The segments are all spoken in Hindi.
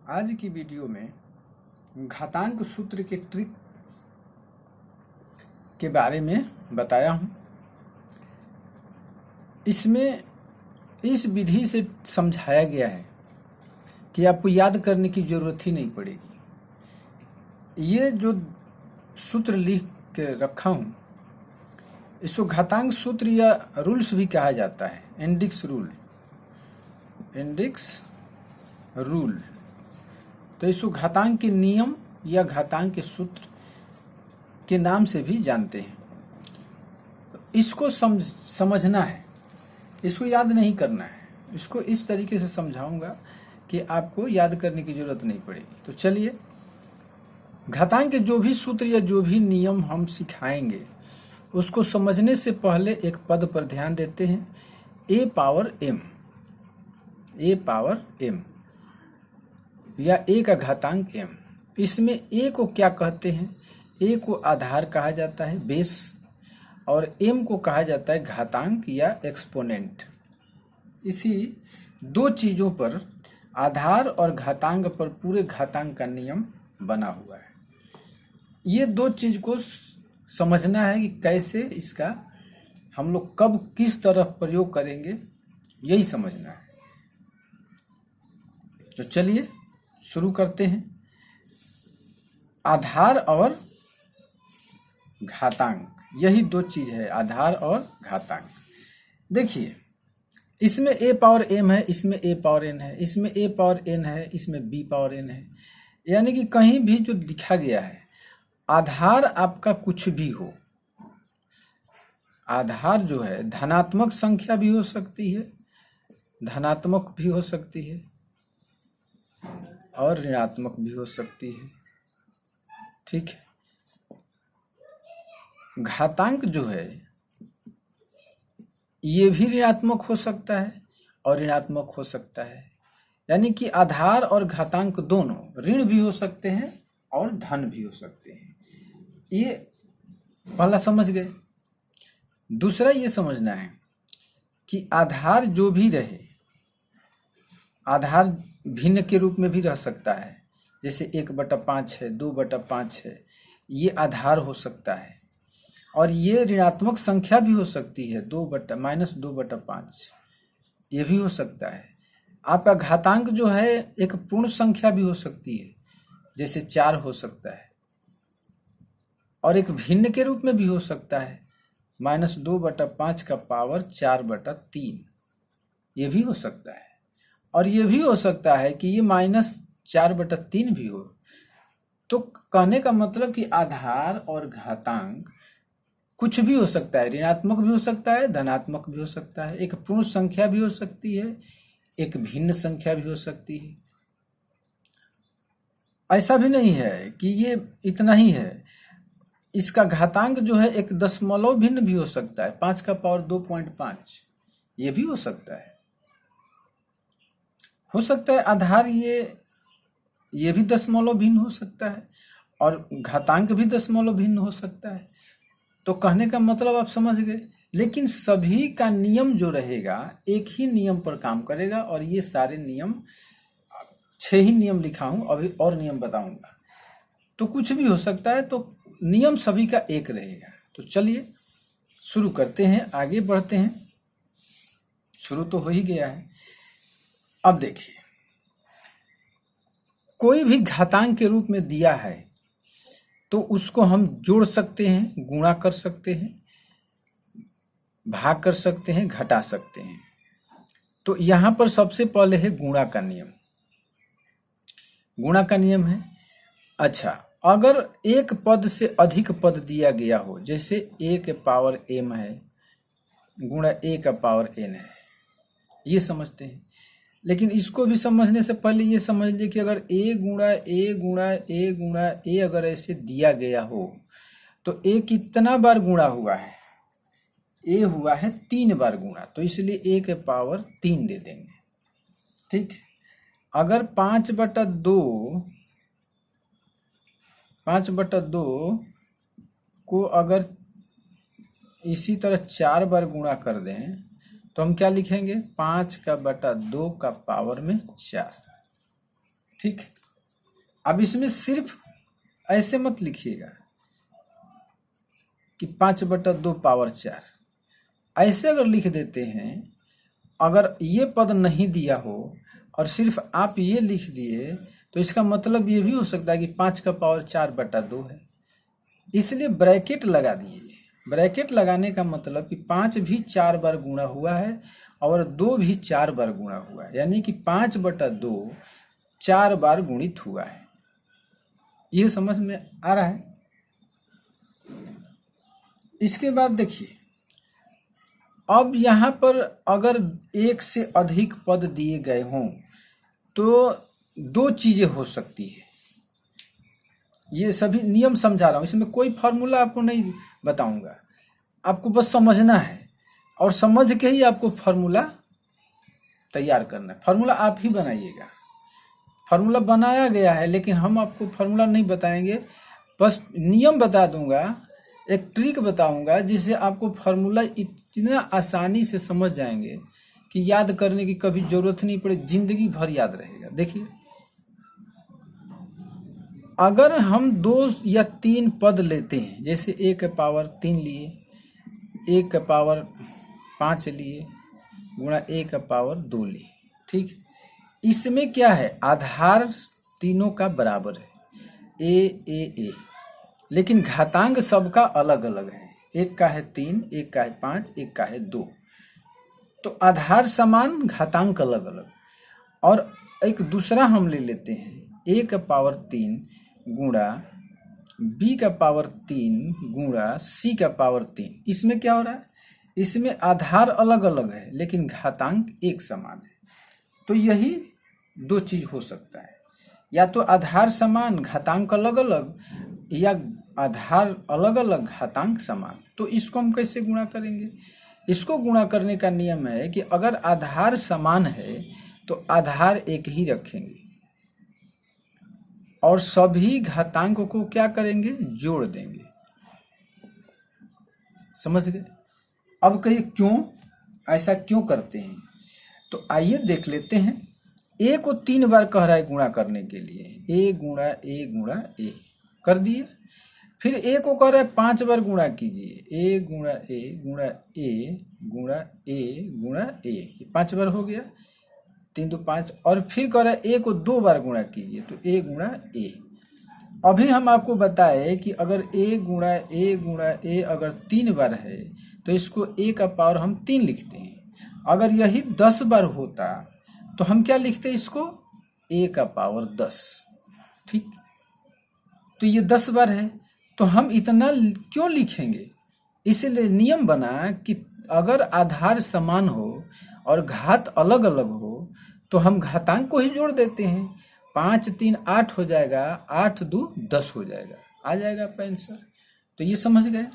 आज की वीडियो में घातांक सूत्र के ट्रिक के बारे में बताया हूँ। इसमें इस विधि से समझाया गया है कि आपको याद करने की ज़रूरत ही नहीं पड़ेगी। ये जो सूत्र लिख के रखा हूँ इसको घातांक सूत्र या रूल्स भी कहा जाता है। इंडेक्स रूल तो इसको घातांक के नियम या घातांक के सूत्र के नाम से भी जानते हैं। इसको समझना है, इसको याद नहीं करना है। इसको इस तरीके से समझाऊंगा कि आपको याद करने की जरूरत नहीं पड़ेगी। तो चलिए, घातांक के जो भी सूत्र या जो भी नियम हम सिखाएंगे उसको समझने से पहले एक पद पर ध्यान देते हैं। a पावर m या a का घातांक m। इसमें a को क्या कहते हैं? a को आधार कहा जाता है, बेस, और m को कहा जाता है घातांक या एक्सपोनेंट। इसी दो चीजों पर, आधार और घातांक पर, पूरे घातांक का नियम बना हुआ है। ये दो चीज को समझना है कि कैसे इसका हम लोग कब किस तरह प्रयोग करेंगे, यही समझना है। तो चलिए शुरू करते हैं। आधार और घातांक, यही दो चीज है, आधार और घातांक। देखिए, इसमें a पावर m है, इसमें a पावर n है, इसमें a पावर n है, इसमें b पावर n है। यानी कि कहीं भी जो लिखा गया है, आधार आपका कुछ भी हो, आधार जो है धनात्मक संख्या भी हो सकती है, धनात्मक भी हो सकती है और ऋणात्मक भी हो सकती है। ठीक है। घातांक जो है ये भी ऋणात्मक हो सकता है और ऋणात्मक हो सकता है। यानी कि आधार और घातांक दोनों ऋण भी हो सकते हैं और धन भी हो सकते हैं। ये पहला समझ गए। दूसरा ये समझना है कि आधार जो भी रहे, आधार भिन्न के रूप में भी रह सकता है। जैसे 1/5 है, 2/5 है, ये आधार हो सकता है। और ये ऋणात्मक संख्या भी हो सकती है, -2/5, ये भी हो सकता है। आपका घातांक जो है एक पूर्ण संख्या भी हो सकती है, जैसे 4 हो सकता है, और एक भिन्न के रूप में भी हो सकता है, -2/5 का पावर 4/3, ये भी हो सकता है। और ये भी हो सकता है कि ये -4/3 भी हो। तो कहने का मतलब कि आधार और घातांक कुछ भी हो सकता है, ऋणात्मक भी हो सकता है, धनात्मक भी हो सकता है, एक पूर्ण संख्या भी हो सकती है, एक भिन्न संख्या भी हो सकती है। ऐसा भी नहीं है कि ये इतना ही है। इसका घातांक जो है एक दशमलव भिन्न भी हो सकता है, 5 का पावर 2.5, ये भी हो सकता है। आधार ये भी दशमलव भिन्न हो सकता है और घातांक भी दशमलव भिन्न हो सकता है। तो कहने का मतलब आप समझ गए। लेकिन सभी का नियम जो रहेगा एक ही नियम पर काम करेगा। और ये सारे नियम 6 ही नियम लिखा हूं, अभी और नियम बताऊंगा। तो कुछ भी हो सकता है, तो नियम सभी का एक रहेगा। तो चलिए शुरू करते हैं, आगे बढ़ते हैं। शुरू तो हो ही गया है। अब देखिए, कोई भी घातांक के रूप में दिया है तो उसको हम जोड़ सकते हैं, गुणा कर सकते हैं, भाग कर सकते हैं, घटा सकते हैं। तो यहां पर सबसे पहले है गुणा का नियम। गुणा का नियम है, अच्छा, अगर एक पद से अधिक पद दिया गया हो, जैसे a के पावर m है गुणा a का पावर n है, ये समझते हैं। लेकिन इसको भी समझने से पहले ये समझ लीजिए कि अगर a गुणा a गुणा a गुणा a अगर ऐसे दिया गया हो तो a कितना बार गुणा हुआ है? a हुआ है 3 बार गुणा, तो इसलिए a के पावर 3 दे देंगे। ठीक। अगर 5/2 को अगर इसी तरह 4 बार गुणा कर दें तो हम क्या लिखेंगे? 5/2 का पावर में 4। ठीक। अब इसमें सिर्फ ऐसे मत लिखिएगा कि 5/2 पावर 4, ऐसे अगर लिख देते हैं, अगर ये पद नहीं दिया हो और सिर्फ आप ये लिख दिए तो इसका मतलब ये भी हो सकता है कि 5 का पावर 4/2 है, इसलिए ब्रैकेट लगा दिए। ब्रैकेट लगाने का मतलब कि 5 भी 4 बार गुणा हुआ है और 2 भी 4 बार गुणा हुआ है, यानी कि 5/2 4 बार गुणित हुआ है। ये समझ में आ रहा है। इसके बाद देखिए, अब यहाँ पर अगर एक से अधिक पद दिए गए हों तो 2 चीजें हो सकती है। ये सभी नियम समझा रहा हूँ, इसमें कोई फॉर्मूला आपको नहीं बताऊंगा, आपको बस समझना है और समझ के ही आपको फॉर्मूला तैयार करना है। फॉर्मूला आप ही बनाइएगा, फॉर्मूला बनाया गया है लेकिन हम आपको फॉर्मूला नहीं बताएंगे, बस नियम बता दूंगा, एक ट्रिक बताऊंगा जिससे आपको फॉर्मूला इतना आसानी से समझ जाएंगे कि याद करने की कभी जरूरत नहीं पड़े, जिंदगी भर याद रहेगा। देखिए, अगर हम 2 या 3 पद लेते हैं, जैसे a का पावर 3 लिए, a का पावर 5 लिए, गुणा a का पावर 2 लिए, ठीक। इसमें क्या है, आधार तीनों का बराबर है, a, लेकिन घातांक सबका अलग अलग है। एक का है 3, एक का है 5, एक का है 2, तो आधार समान, घातांक अलग अलग। और एक दूसरा हम ले लेते हैं, a का पावर 3 गुणा b का पावर 3 गुणा c का पावर 3। इसमें क्या हो रहा है, इसमें आधार अलग अलग है लेकिन घातांक एक समान है। तो यही 2 चीज हो सकता है, या तो आधार समान घातांक अलग अलग, या आधार अलग अलग घातांक समान। तो इसको हम कैसे गुणा करेंगे, इसको गुणा करने का नियम है कि अगर आधार समान है तो आधार एक ही रखेंगे और सभी घातांक को क्या करेंगे, जोड़ देंगे। समझ गए। अब कहिए क्यों, ऐसा क्यों करते हैं, तो आइए देख लेते हैं। a को 3 बार कह रहा है गुणा करने के लिए, a गुणा a गुणा a कर दिए। फिर a को कह रहा है 5 बार गुणा कीजिए, a गुणा a गुणा a गुणा a गुणा a, 5 बार हो गया, 3 2 5। और फिर कह रहा है a को 2 बार गुणा कीजिए, तो a गुणा a। अभी हम आपको बताए कि अगर a गुणा a गुणा a अगर 3 बार है तो इसको a का पावर हम 3 लिखते हैं। अगर यही 10 बार होता तो हम क्या लिखते, इसको a का पावर 10, ठीक। तो ये 10 बार है तो हम इतना क्यों लिखेंगे, इसलिए नियम बना कि अगर आधार समान हो और घात अलग अलग हो तो हम घातांक को ही जोड़ देते हैं। 5 3 8 हो जाएगा, 8 2 10 हो जाएगा, आ जाएगा आपका आंसर। तो ये समझ गए।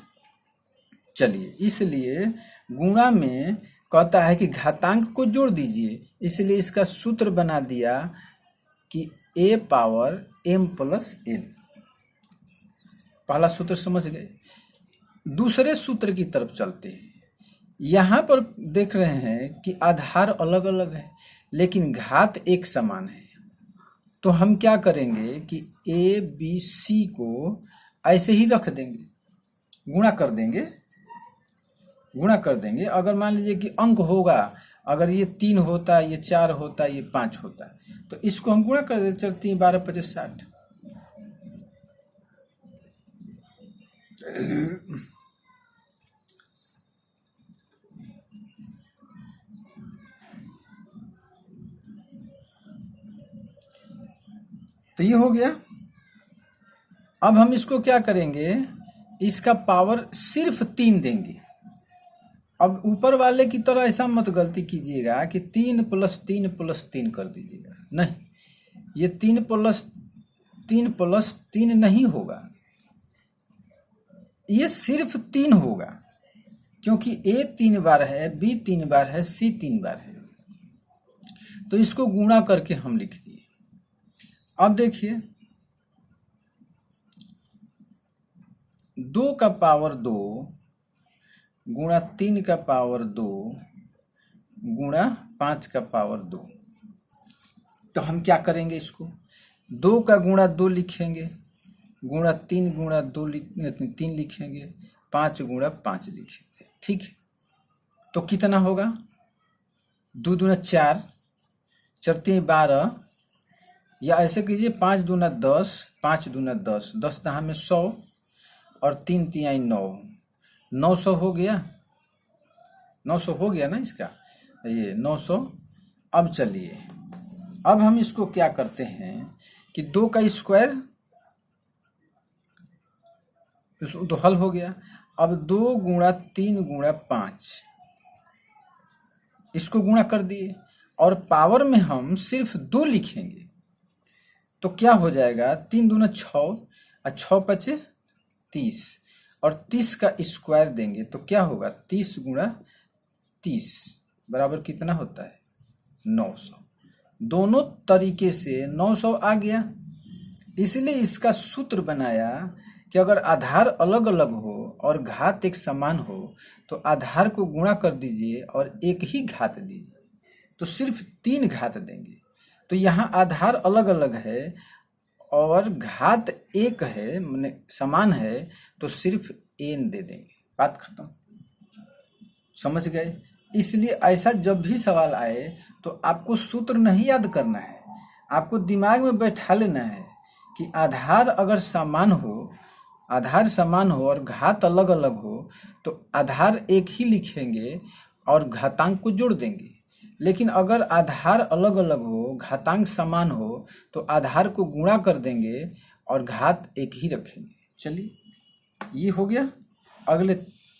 चलिए, इसलिए गुणा में कहता है कि घातांक को जोड़ दीजिए, इसलिए इसका सूत्र बना दिया कि a power m plus n। पहला सूत्र समझ गए। दूसरे सूत्र की तरफ चलते हैं। यहाँ पर देख रहे हैं कि आधार अलग अलग है लेकिन घात एक समान है, तो हम क्या करेंगे कि a b c को ऐसे ही रख देंगे, गुणा कर देंगे, गुणा कर देंगे। अगर मान लीजिए कि अंक होगा, अगर ये 3 होता, ये 4 होता, ये 5 होता, तो इसको हम गुणा कर देते, 3 12 25 60। तो ये हो गया। अब हम इसको क्या करेंगे, इसका पावर सिर्फ 3 देंगे। अब ऊपर वाले की तरह ऐसा मत गलती कीजिएगा कि 3 + 3 + 3 कर दीजिएगा, नहीं, ये 3 + 3 नहीं होगा, ये सिर्फ 3 होगा, क्योंकि a 3 बार है, b 3 बार है, c 3 बार है। तो इसको गुणा करके हम लिख दिए। अब देखिए, 2 का पावर 2 गुणा 3 का पावर 2 गुणा 5 का पावर 2। तो हम क्या करेंगे, इसको 2 का गुणा 2 लिखेंगे, गुणा 3 गुणा 2 3 लिखेंगे, 5 गुणा 5 लिखेंगे। ठीक है, तो कितना होगा? 2 दूना 4, 4 3 12, या ऐसे कीजिए 5 दूना 10, 5 दूना 10, 10 दहा में 100 और 3 तिहाई 9, 900 हो गया, 900 हो गया ना इसका, ये 900। अब चलिए, अब हम इसको क्या करते हैं कि 2 का स्क्वायर तो हल हो गया। अब 2 गुणा 3 गुणा 5 इसको गुणा कर दिए और पावर में हम सिर्फ 2 लिखेंगे तो क्या हो जाएगा? 3 दूना 6 और 6 पचे 30 और 30 का स्क्वायर देंगे तो क्या होगा? 30 गुणा 30 बराबर कितना होता है? 900। दोनों तरीके से 900 आ गया। इसलिए इसका सूत्र बनाया कि अगर आधार अलग अलग हो और घात एक समान हो तो आधार को गुणा कर दीजिए और एक ही घात दीजिए, तो सिर्फ 3 घात देंगे। तो यहाँ आधार अलग अलग है और घात एक है, माने समान है, तो सिर्फ n दे देंगे, बात खत्म। समझ गए? इसलिए ऐसा जब भी सवाल आए तो आपको सूत्र नहीं याद करना है, आपको दिमाग में बैठा लेना है कि आधार अगर समान हो, आधार समान हो और घात अलग अलग हो तो आधार एक ही लिखेंगे और घातांक को जोड़ देंगे। लेकिन अगर आधार अलग अलग हो, घातांक समान हो तो आधार को गुणा कर देंगे और घात एक ही रखेंगे। चलिए, ये हो गया। अगले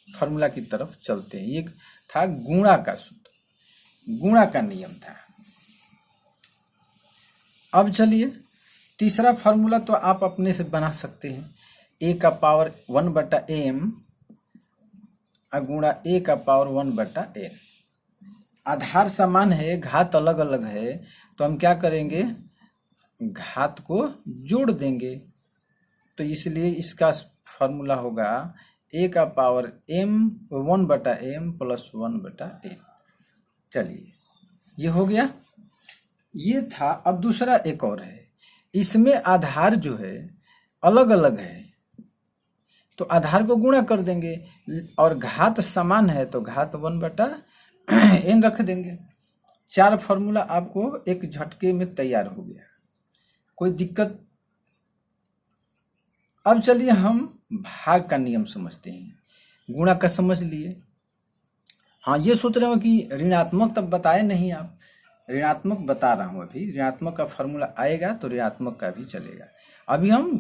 फॉर्मूला की तरफ चलते हैं। ये था गुणा का सूत्र, गुणा का नियम था। अब चलिए, तीसरा फॉर्मूला तो आप अपने से बना सकते हैं। a का पावर 1/m गुणा a का पावर 1/n। आधार समान है, घात अलग अलग है, तो हम क्या करेंगे? घात को जोड़ देंगे। तो इसलिए इसका फॉर्मूला होगा a का power m 1/m plus 1/n। चलिए, ये हो गया, ये था। अब दूसरा एक और है, इसमें आधार जो है अलग अलग है तो आधार को गुणा कर देंगे और घात समान है तो घात 1/n रख देंगे। 4 फॉर्मूला आपको एक झटके में तैयार हो गया, कोई दिक्कत। अब चलिए हम भाग का नियम समझते हैं। गुणा का समझ लिए। हाँ, ये सोच रहे हो कि ऋणात्मक तब बताए नहीं आप, ऋणात्मक बता रहा हूं। अभी ऋणात्मक का फॉर्मूला आएगा तो ऋणात्मक का भी चलेगा। अभी हम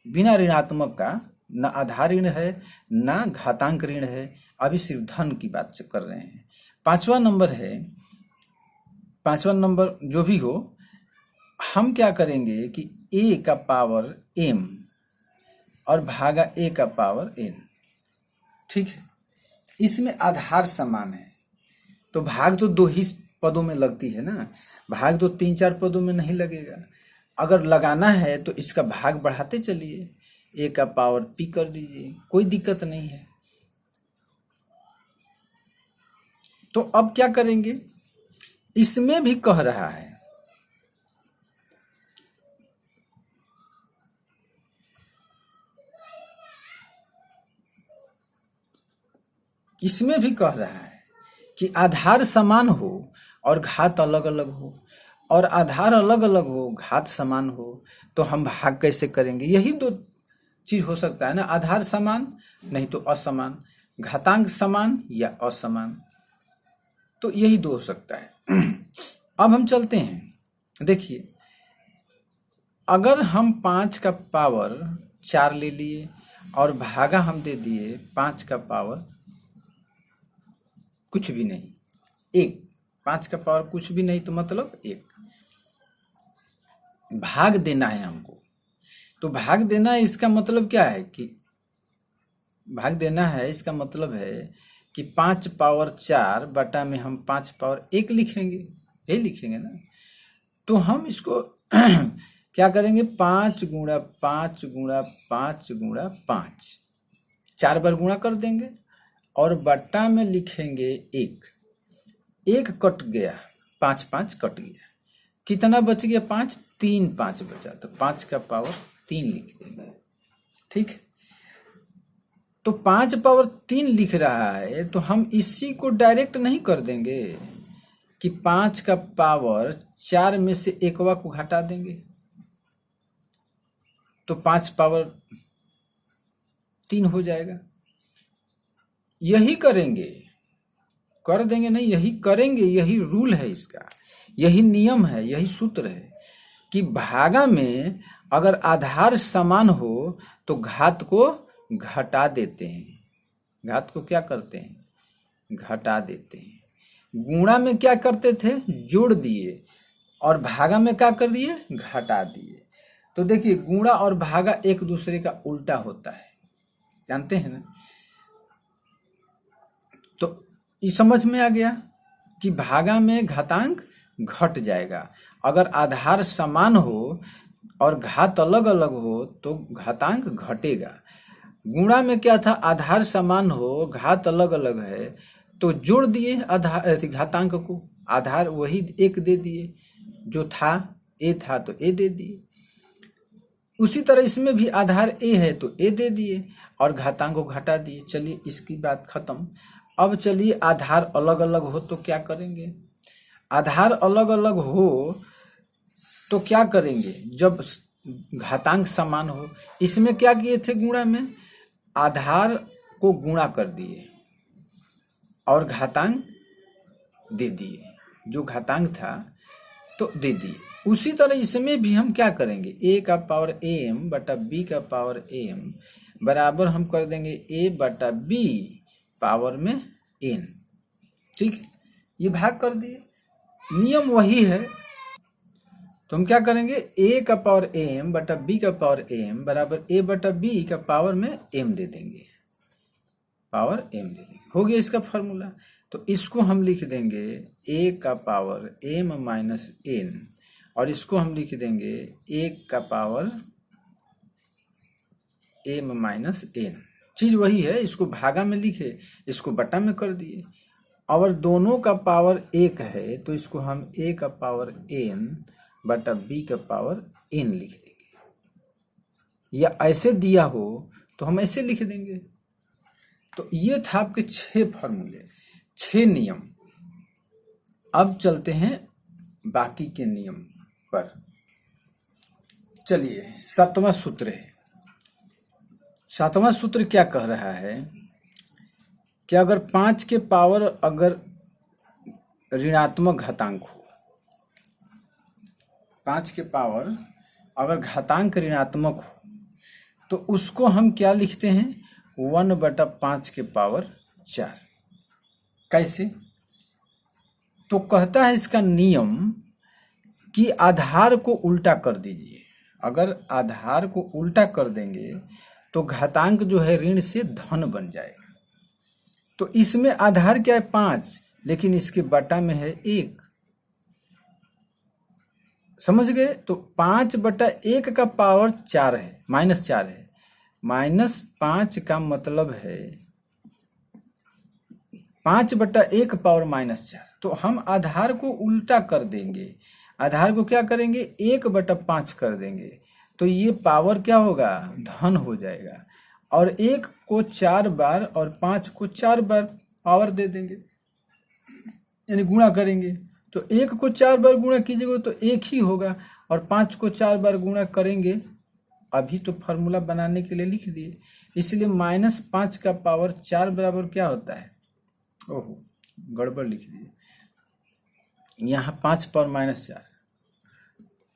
बिना ऋणात्मक का, न आधार ऋण है न घातांक ऋण है, अभी सिर्फ धन की बात कर रहे हैं। 5वां नंबर है, 5वां नंबर जो भी हो, हम क्या करेंगे कि a का पावर m और भागा a का पावर n। ठीक है, इसमें आधार समान है तो भाग तो 2 ही पदों में लगती है ना, भाग तो 3-4 पदों में नहीं लगेगा। अगर लगाना है तो इसका भाग बढ़ाते चलिए, a का पावर p कर दीजिए, कोई दिक्कत नहीं है। तो अब क्या करेंगे? इसमें भी कह रहा है, इसमें भी कह रहा है कि आधार समान हो और घात अलग अलग हो, और आधार अलग अलग हो घात समान हो, तो हम भाग कैसे करेंगे? यही 2 चीज हो सकता है ना, आधार समान नहीं तो असमान, घातांक समान या असमान, तो यही 2 हो सकता है। अब हम चलते हैं। देखिए, अगर हम 5 का पावर 4 ले लिए और भागा हम दे दिए 5 का पावर कुछ भी नहीं, 1, 5 का पावर कुछ भी नहीं तो मतलब 1। भाग देना है हमको, तो भाग देना है, इसका मतलब क्या है कि भाग देना है, इसका मतलब है कि 5 पावर 4 बटा में हम 5 पावर 1 लिखेंगे, यही लिखेंगे ना। तो हम इसको क्या करेंगे? 5 गुणा 5 गुणा 5 गुणा 5, 4 बार गुणा कर देंगे और बट्टा में लिखेंगे 1। 1 कट गया, 5 5 कट गया, कितना बच गया 5, 3 5 बचा, तो 5 का पावर 3 लिख देंगे। ठीक, तो 5 पावर 3 लिख रहा है, तो हम इसी को डायरेक्ट नहीं कर देंगे कि 5 का पावर 4 में से एकवा को घटा देंगे, तो 5 पावर 3 हो जाएगा। यही करेंगे, कर देंगे नहीं, यही करेंगे, यही रूल है इसका, यही नियम है, यही सूत्र है कि भागा में अगर आधार समान हो तो घात को घटा देते हैं। घात को क्या करते हैं? घटा देते हैं। गुणा में क्या करते थे? जोड़ दिए, और भागा में क्या कर दिए? घटा दिए। तो देखिए, गुणा और भागा एक दूसरे का उल्टा होता है, जानते हैं ना। तो ये समझ में आ गया कि भागा में घातांक घट जाएगा। अगर आधार समान हो और घात अलग अलग हो तो घातांक घटेगा। गुणा में क्या था? आधार समान हो, घात अलग अलग है, तो जोड़ दिए आधार घातांक को, आधार वही एक दे दिए, जो था ए था तो ए दे दिए। उसी तरह इसमें भी आधार ए है तो ए दे दिए और घातांक को घटा दिए। चलिए, इसकी बात खत्म। अब चलिए, आधार अलग अलग हो तो क्या करेंगे? आधार अलग अलग हो तो क्या करेंगे? जब घातांक समान हो, इसमें क्या किए थे? गुणा में आधार को गुणा कर दिए और घातांक दे दिए, जो घातांक था तो दे दिए। उसी तरह इसमें भी हम क्या करेंगे? a का पावर am बटा b का पावर am बराबर हम कर देंगे a बटा b पावर में n। ठीक, ये भाग कर दिए, नियम वही है। तो हम क्या करेंगे? a का पावर am बटा b का पावर am बराबर a बटा b का पावर में m दे देंगे, पावर m दे देंगे। हो गया इसका फॉर्मूला। तो इसको हम लिख देंगे a का पावर m माइनस n, और इसको हम लिख देंगे 1 का पावर m माइनस n। चीज वही है, इसको भागा में लिखे, इसको बटा में कर दिए। और दोनों का पावर 1 है तो इसको हम a का पावर n बटा b का पावर n लिख देंगे, या ऐसे दिया हो तो हम ऐसे लिख देंगे। तो ये था आपके 6 फॉर्मूले, 6 नियम। अब चलते हैं बाकी के नियम पर। चलिए, 7वां सूत्र है। 7वां सूत्र क्या कह रहा है कि अगर 5 के पावर अगर ऋणात्मक घातांक हो, 5 के पावर अगर घातांक ऋणात्मक हो तो उसको हम क्या लिखते हैं? 1/5 के पावर 4। कैसे? तो कहता है इसका नियम कि आधार को उल्टा कर दीजिए। अगर आधार को उल्टा कर देंगे तो घातांक जो है ऋण से धन बन जाएगा। तो इसमें आधार क्या है? 5, लेकिन इसके बटा में है 1। समझ गए? तो 5/1 का पावर 4 है, -4 है। -5 का मतलब है 5/1 पावर -4। तो हम आधार को उल्टा कर देंगे, आधार को क्या करेंगे? 1/5 कर देंगे, तो ये पावर क्या होगा? धन हो जाएगा। और 1 को 4 बार और 5 को 4 बार पावर दे देंगे, यानी गुणा करेंगे। तो 1 को 4 बार गुणा कीजिएगा तो 1 ही होगा, और 5 को 4 बार गुणा करेंगे। अभी तो फॉर्मूला बनाने के लिए लिख दिए, इसलिए -5 का पावर 4 बराबर क्या होता है? ओहो, गड़बड़ लिख दिए यहाँ। 5 पावर -4,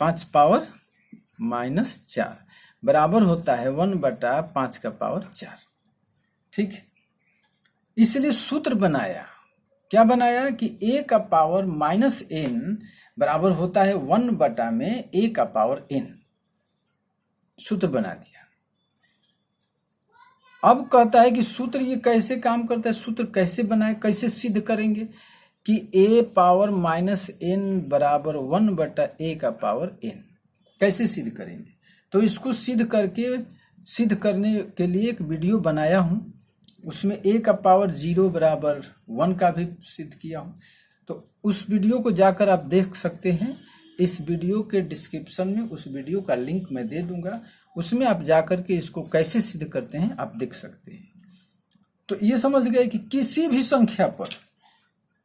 5 पावर -4 बराबर होता है 1/5 का पावर 4। ठीक, इसलिए सूत्र बनाया, क्या बनाया कि a का पावर -n बराबर होता है 1 में a का पावर n। सूत्र बना दिया। अब कहता है कि सूत्र ये कैसे काम करता है, सूत्र कैसे बनाए, कैसे सिद्ध करेंगे कि a पावर -n बराबर 1/a का पावर n। कैसे सिद्ध करेंगे? तो इसको सिद्ध करने के लिए एक वीडियो बनाया हूं, उसमें a का पावर 0 बराबर 1 का भी सिद्ध किया हूं। तो उस वीडियो को जाकर आप देख सकते हैं इस वीडियो के डिस्क्रिप्शन में उस वीडियो का लिंक मैं दे दूंगा, उसमें आप जाकर के इसको कैसे सिद्ध करते हैं आप देख सकते हैं। तो ये समझ गए कि किसी भी संख्या पर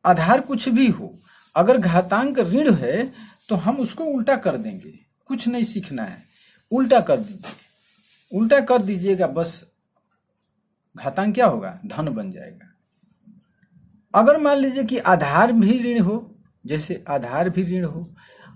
आधार कुछ भी हो, अगर घातांक ऋण है तो हम उसको उल्टा कर देंगे, कुछ नहीं सीखना है, उल्टा कर दीजिए, उल्टा कर दीजिएगा, बस घातांक क्या होगा, धन बन जाएगा। अगर मान लीजिए कि आधार भी ऋण हो, जैसे आधार भी ऋण हो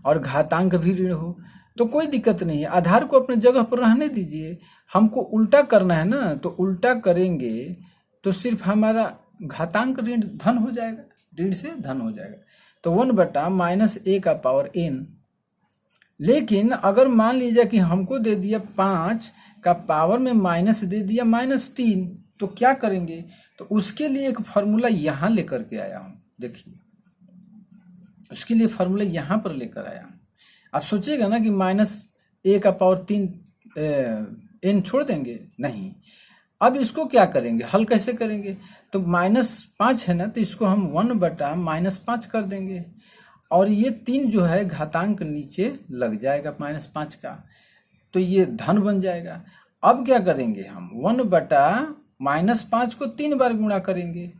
और घातांक भी ऋण हो, तो कोई दिक्कत नहीं है, आधार को अपने जगह पर रहने दीजिए। हमको उल्टा करना है ना, तो उल्टा करेंगे तो सिर्फ हमारा घातांक ऋण धन हो जाएगा, ऋण से धन हो जाएगा। तो 1/-a का पावर n। लेकिन अगर मान लीजिए कि हमको दे दिया 5 का पावर में माइनस दे दिया -3, तो क्या करेंगे, तो उसके लिए एक फॉर्मूला यहां लेकर के आया हूं, देखिए उसके लिए फॉर्मूला यहां पर लेकर आया हूं। आप सोचिएगा ना कि -a का पावर 3 n छोड़ देंगे, नहीं। अब इसको क्या करेंगे, हल कैसे करेंगे, तो -5 है ना, तो इसको हम 1/-5 कर देंगे, और ये 3 जो है घातांक नीचे लग जाएगा -5 का, तो ये धन बन जाएगा। अब क्या करेंगे, हम 1/-5 को 3 बार गुणा करेंगे,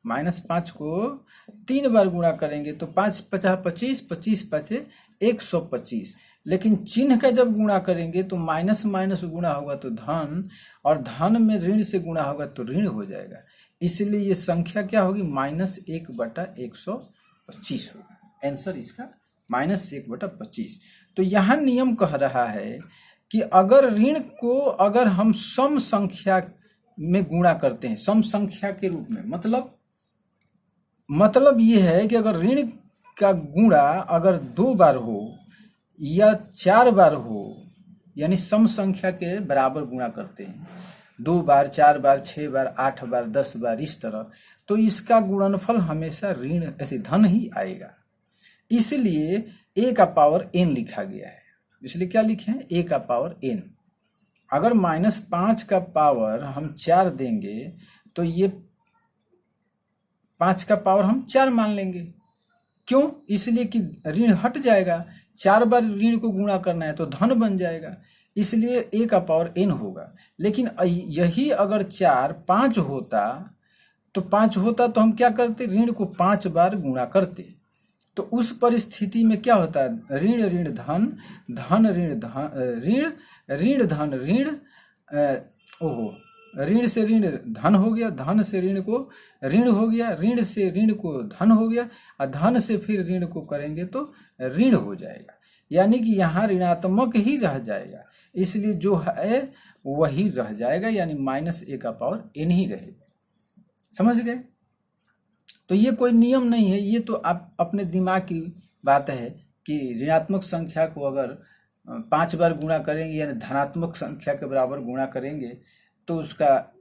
-5 को 3 बार गुणा करेंगे, तो 5×5 = 25, 25×5 = 125। लेकिन चिन्ह का जब गुणा करेंगे तो माइनस माइनस गुणा होगा तो धन, और धन में ऋण से गुणा होगा तो ऋण हो जाएगा। इसलिए ये संख्या क्या होगी, -1/125 होगा। आंसर इसका -1/25। तो यहाँ नियम कह रहा है कि अगर ऋण को अगर हम सम संख्या में गुणा करते हैं, सम संख्या के रूप में, मतलब ये है कि अगर ऋण का गुणा अगर 2 बार हो या 4 बार हो, यानी सम संख्या के बराबर गुणा करते हैं, 2 बार, 4 बार, 6 बार, 8 बार, 10 बार, इस तरह, तो इसका गुणनफल हमेशा ऋण ऐसे धन ही आएगा। इसलिए a का पावर n लिखा गया है। इसलिए क्या लिखे हैं, a का पावर n। अगर -5 का पावर हम 4 देंगे तो ये 5 का पावर हम 4 मान लेंगे। क्यों, इसलिए कि ऋण हट जाएगा, 4 बार ऋण को गुणा करना है तो धन बन जाएगा, इसलिए a का पावर n होगा। लेकिन यही अगर 4 5 होता तो हम क्या करते, ऋण को 5 बार गुणा करते। तो उस परिस्थिति में क्या होता है, ऋण ऋण धन, धन ऋण धन, ऋण धन ऋण, ऋण से ऋण धन हो गया, धन से ऋण को ऋण हो गया, ऋण से ऋण को धन हो गया, और धन से फिर ऋण को करेंगे तो ऋण हो जाएगा, यानी कि यहाँ ऋणात्मक ही रह जाएगा। इसलिए जो है वही रह जाएगा, यानी -a का पावर n ही रहेगा। समझ गए। तो ये कोई नियम नहीं है, ये तो आप अपने दिमाग की बात है कि ऋणात्मक संख्या को अगर 5 बार गुणा करेंगे, यानी धनात्मक संख्या के बराबर गुणा करेंगे, तो उसका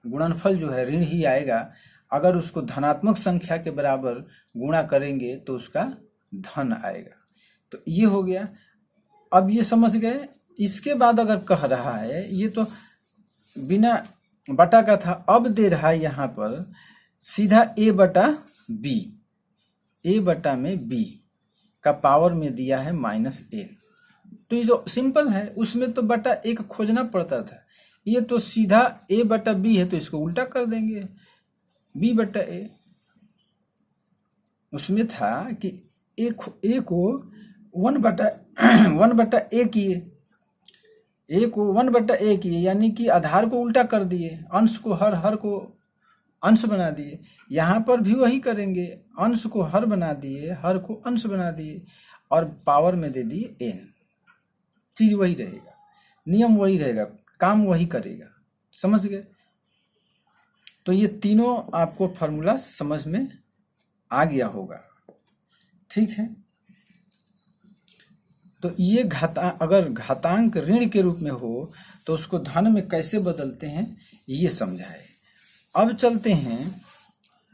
गुणनफल जो है ऋण ही आएगा। अगर उसको धनात्मक संख्या के बराबर गुणा करेंगे तो उसका धन आएगा। तो ये हो गया। अब ये समझ गए। इसके बाद अगर कह रहा है, ये तो बिना बटा का था, अब दे रहा है यहाँ पर सीधा a/b, a/b का पावर में दिया है -a। तो ये जो सिंपल है, उसमें तो बटा एक खोजना पड़ता था, ये तो सीधा a/b है तो इसको उल्टा कर देंगे, b/a। उसमें था कि a को 1/a किए, a को 1/a किए, यानी कि आधार को उल्टा कर दिए, अंश को हर को अंश बना दिए। यहाँ पर भी वही करेंगे, अंश को हर बना दिए, हर को अंश बना दिए, और पावर में दे दिए n। चीज वही रहेगा, नियम वही रहेगा, काम वही करेगा। समझ गए। तो ये तीनों आपको फॉर्मूला समझ में आ गया होगा, ठीक है। तो ये अगर घातांक ऋण के रूप में हो तो उसको धन में कैसे बदलते हैं ये समझा है। अब चलते हैं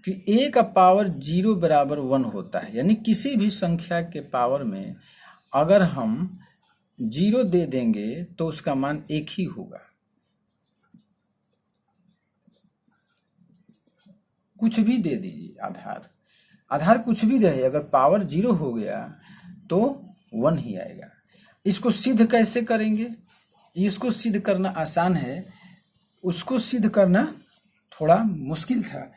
कि a का पावर 0 बराबर 1 होता है, यानी किसी भी संख्या के पावर में अगर हम 0 दे देंगे तो उसका मान 1 ही होगा। कुछ भी दे दीजिए, आधार कुछ भी रहे, अगर पावर 0 हो गया तो 1 ही आएगा। इसको सिद्ध कैसे करेंगे? इसको सिद्ध करना आसान है, उसको सिद्ध करना थोड़ा मुश्किल था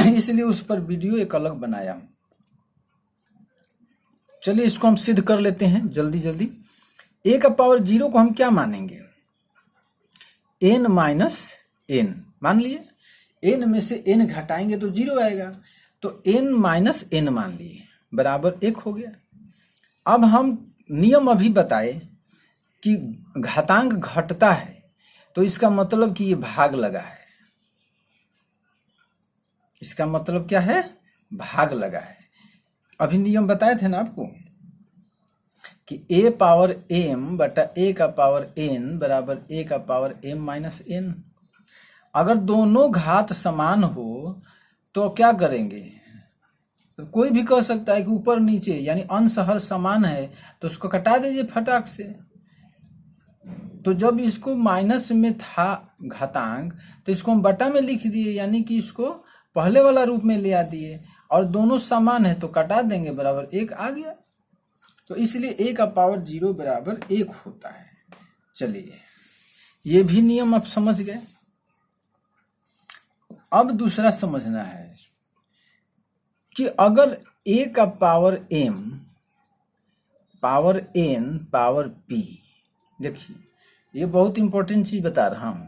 इसलिए उस पर वीडियो एक अलग बनाया हूं। चलिए इसको हम सिद्ध कर लेते हैं जल्दी जल्दी। a का पावर 0 को हम क्या मानेंगे? n माइनस n मान लिए, n में से n घटाएंगे तो 0 आएगा, तो n माइनस n मान लिए बराबर 1 हो गया। अब हम नियम अभी बताए कि घातांक घटता है तो इसका मतलब कि ये भाग लगा है। इसका मतलब क्या है? भाग लगा है। अभी नियम बताए थे ना आपको कि a पावर m बटा a का पावर n बराबर a का पावर m माइनस n। अगर दोनों घात समान हो तो क्या करेंगे? तो कोई भी कह सकता है कि ऊपर नीचे यानी अंश हर समान है तो उसको कटा दीजिए फटाक से। तो जब इसको माइनस में था घातांक तो इसको हम बटा में लिख दिए, यानी कि इसको पहले वाला रूप में ले आ दिए, और दोनों समान है तो कटा देंगे बराबर 1 आ गया। तो इसलिए a का पावर 0 बराबर 1 होता है। चलिए ये भी नियम आप समझ गए। अब दूसरा समझना है कि अगर a का power m power n power p, देखिए ये बहुत इंपॉर्टेंट चीज बता रहा हूं,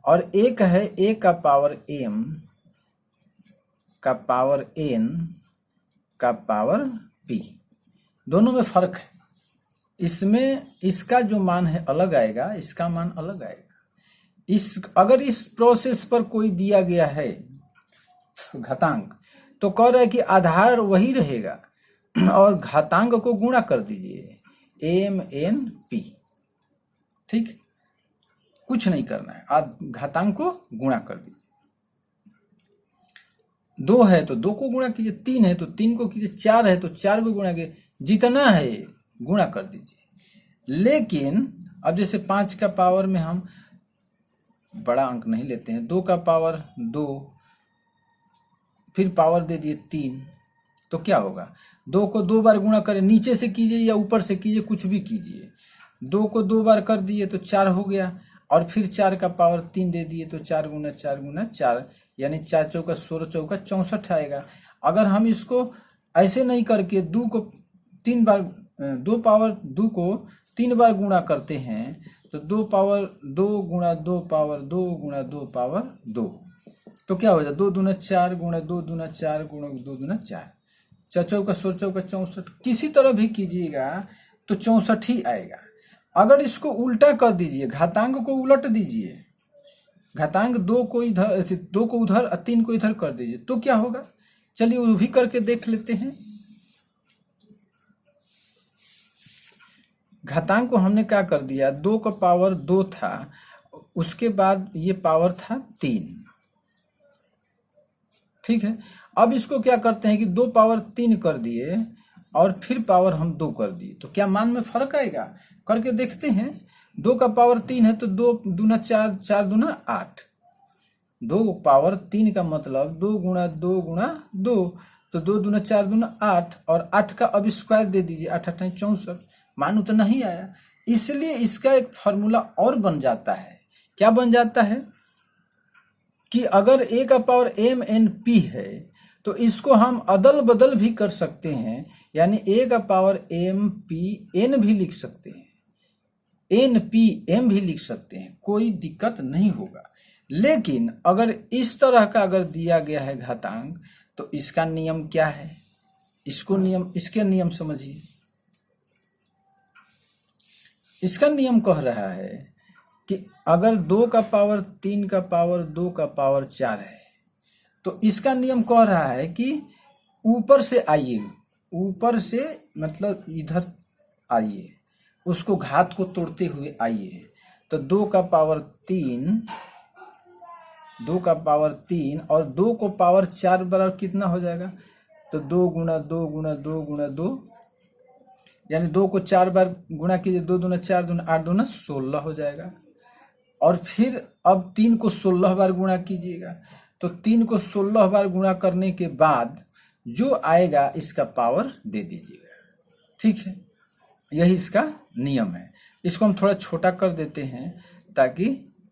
और एक है a का पावर m का पावर n का पावर p, दोनों में फर्क है। इसमें इसका जो मान है अलग आएगा, इसका मान अलग आएगा। अगर इस प्रोसेस पर कोई दिया गया है घातांक तो कह रहा है कि आधार वही रहेगा और घातांक को गुणा कर दीजिए m n p, ठीक, कुछ नहीं करना है, घातांक को गुणा कर दीजिए। 2 है तो 2 को गुणा कीजिए, 3 है तो 3 को कीजिए, 4 है तो 4 को गुणा कीजिए, जितना है गुणा कर दीजिए। लेकिन अब जैसे 5 का पावर में हम बड़ा अंक नहीं लेते हैं, 2 का पावर 2 फिर पावर दे दिए 3, तो क्या होगा? 2 को 2 बार गुणा करें, नीचे से कीजिए या ऊपर से कीजिए, कुछ भी कीजिए। 2 को 2 बार कर दिए तो 4 हो गया, और फिर 4 का पावर 3 दे दिए तो 4 गुना 4 गुना 4, यानी 4 चौका 16 चौका 64 आएगा। अगर हम इसको ऐसे नहीं करके 2 को 3 बार 2 पावर 2 को 3 बार गुणा करते हैं तो 2 पावर 2 गुणा 2 पावर 2 गुणा 2 पावर 2, तो क्या हो जाए? 2 दूना 4 गुणा 2 दूना 4 गुणा 2 दूना 4, 4 चौका 16 चौका 64, किसी तरह भी कीजिएगा तो 64 ही आएगा। अगर इसको उल्टा कर दीजिए, घातांक को उलट दीजिए, घातांक 2 को इधर 2 को उधर 3 को इधर कर दीजिए तो क्या होगा? चलिए वो भी करके देख लेते हैं। घातांक को हमने क्या कर दिया? 2 का पावर 2 था, उसके बाद ये पावर था 3, ठीक है। अब इसको क्या करते हैं कि 2 पावर 3 कर दिए और फिर पावर हम 2 कर दिए, तो क्या मान में फर्क आएगा? करके देखते हैं। 2 का पावर 3 है तो 2 दूना 4, 4 दूना 8, 2 पावर 3 का मतलब 2 गुणा 2 गुणा 2, तो 2 दूना 4 दूना 8, और 8 का अब स्क्वायर दे दीजिए, 8 8 64, मान उतना ही आया। इसलिए इसका एक फॉर्मूला और बन जाता है। क्या बन जाता है कि अगर a का पावर m n p है तो इसको हम अदल बदल भी कर सकते हैं, यानी a का पावर m p n भी लिख सकते हैं, n p m भी लिख सकते हैं, कोई दिक्कत नहीं होगा। लेकिन अगर इस तरह का अगर दिया गया है घातांक तो इसका नियम क्या है? इसके नियम समझिए। इसका नियम कह रहा है कि अगर 2 का पावर 3 का पावर 2 का पावर 4 है तो इसका नियम कह रहा है कि ऊपर से आइए, ऊपर से मतलब इधर आइए, उसको घात को तोड़ते हुए आइए। तो 2 का पावर 3, 2 का पावर 3 और 2 को पावर 4 बराबर कितना हो जाएगा? तो 2 गुणा 2 गुणा 2 गुणा 2, यानी 2 को 4 बार गुणा कीजिए, 2 दूना 4 दूना 8 दूना 16 हो जाएगा। और फिर अब 3 को 16 बार गुणा कीजिएगा, तो 3 को 16 बार गुणा करने के बाद जो आएगा इसका पावर दे दीजिएगा, ठीक है, यही इसका नियम है। इसको हम थोड़ा छोटा कर देते हैं ताकि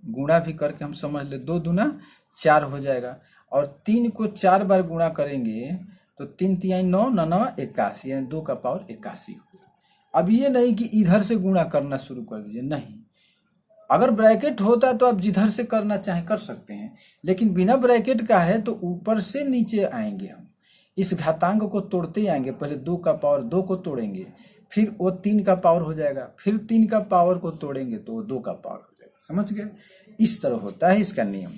गुणा भी करके हम समझ ले। 2 दूना 4 हो जाएगा और 3 को 4 बार गुणा करेंगे तो 3 तिहाई 9, 9 9 81, यानी 2 का पावर 81। अब ये नहीं कि इधर से गुणा करना शुरू कर दीजिए, नहीं। अगर ब्रैकेट होता तो आप जिधर से करना चाहें कर सकते हैं, लेकिन बिना ब्रैकेट का है तो ऊपर से नीचे आएंगे हम, इस घातांक को तोड़ते ही आएंगे। पहले 2 का पावर 2 को तोड़ेंगे, फिर वो 3 का पावर हो जाएगा, फिर 3 का पावर को तोड़ेंगे तो वो 2 का पावर हो जाएगा। समझ गए? इस तरह होता है इसका नियम।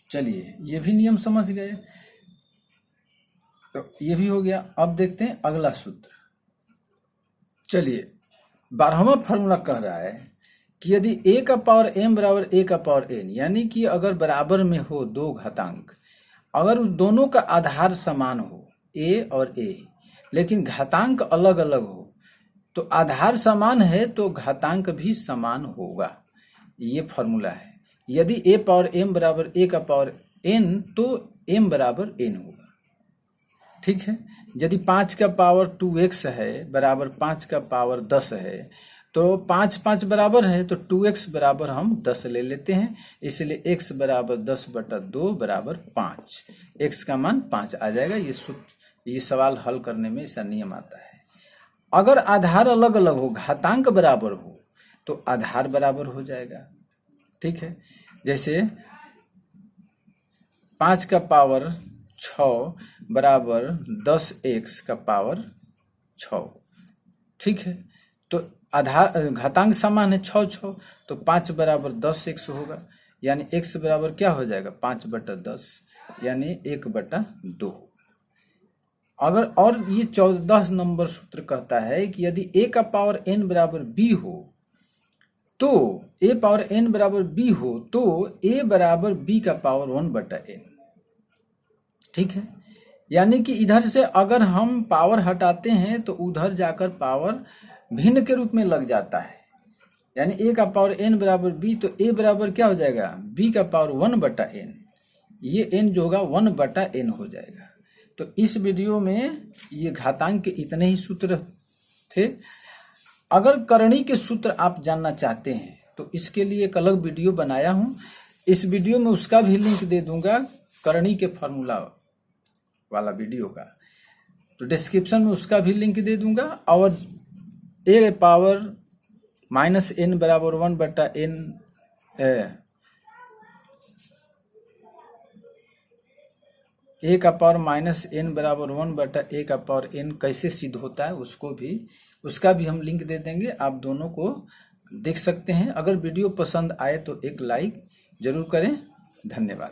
चलिए, ये भी नियम समझ गए, तो ये भी हो गया। अब देखते हैं अगला सूत्र। चलिए, 12वां फॉर्मूला कह रहा है कि यदि a का पावर m बराबर a का पावर n, यानी कि अगर बराबर में हो 2 घातांक, अगर उस दोनों का आधार समान हो a और a, लेकिन घातांक अलग अलग हो, तो आधार समान है तो घातांक भी समान होगा। ये फॉर्मूला है। यदि a पावर m बराबर a का पावर n तो m बराबर n होगा। ठीक है, यदि 5 का पावर 2x है बराबर 5 का पावर 10 है, तो 5 5 बराबर है तो 2x बराबर हम 10 ले लेते हैं, इसलिए x बराबर 10/2 बराबर 5, x का मान 5 आ जाएगा। ये सवाल हल करने में ऐसा नियम आता है। अगर आधार अलग अलग हो, घातांक बराबर हो, तो आधार बराबर हो जाएगा। ठीक है, जैसे 5 का पावर 6 बराबर 10x का पावर 6। ठीक है, तो आधार घातांक समान है 6 6, तो 5 बराबर 10x होगा, यानी x बराबर क्या हो जाएगा 5/10, यानी 1/2। अगर और ये 14 नंबर सूत्र कहता है कि यदि a का पावर n बराबर b हो, तो a पावर n बराबर b हो तो a बराबर b का पावर 1/n। ठीक है, यानी कि इधर से अगर हम पावर हटाते हैं तो उधर जाकर पावर भिन्न के रूप में लग जाता है, यानी a का पावर n बराबर b, तो a बराबर क्या हो जाएगा b का पावर 1/n, ये n जो होगा 1/n हो जाएगा। तो इस वीडियो में ये घातांक के इतने ही सूत्र थे। अगर करणी के सूत्र आप जानना चाहते हैं तो इसके लिए एक अलग वीडियो बनाया हूं, इस वीडियो में उसका भी लिंक दे दूंगा, करणी के फॉर्मूला वाला वीडियो का, तो डिस्क्रिप्शन में उसका भी लिंक दे दूंगा। और a पावर -n बराबर 1/n, a का पावर -n बराबर 1/a का पावर n कैसे सिद्ध होता है उसका भी हम लिंक दे देंगे, आप दोनों को देख सकते हैं। अगर वीडियो पसंद आए तो एक लाइक जरूर करें। धन्यवाद।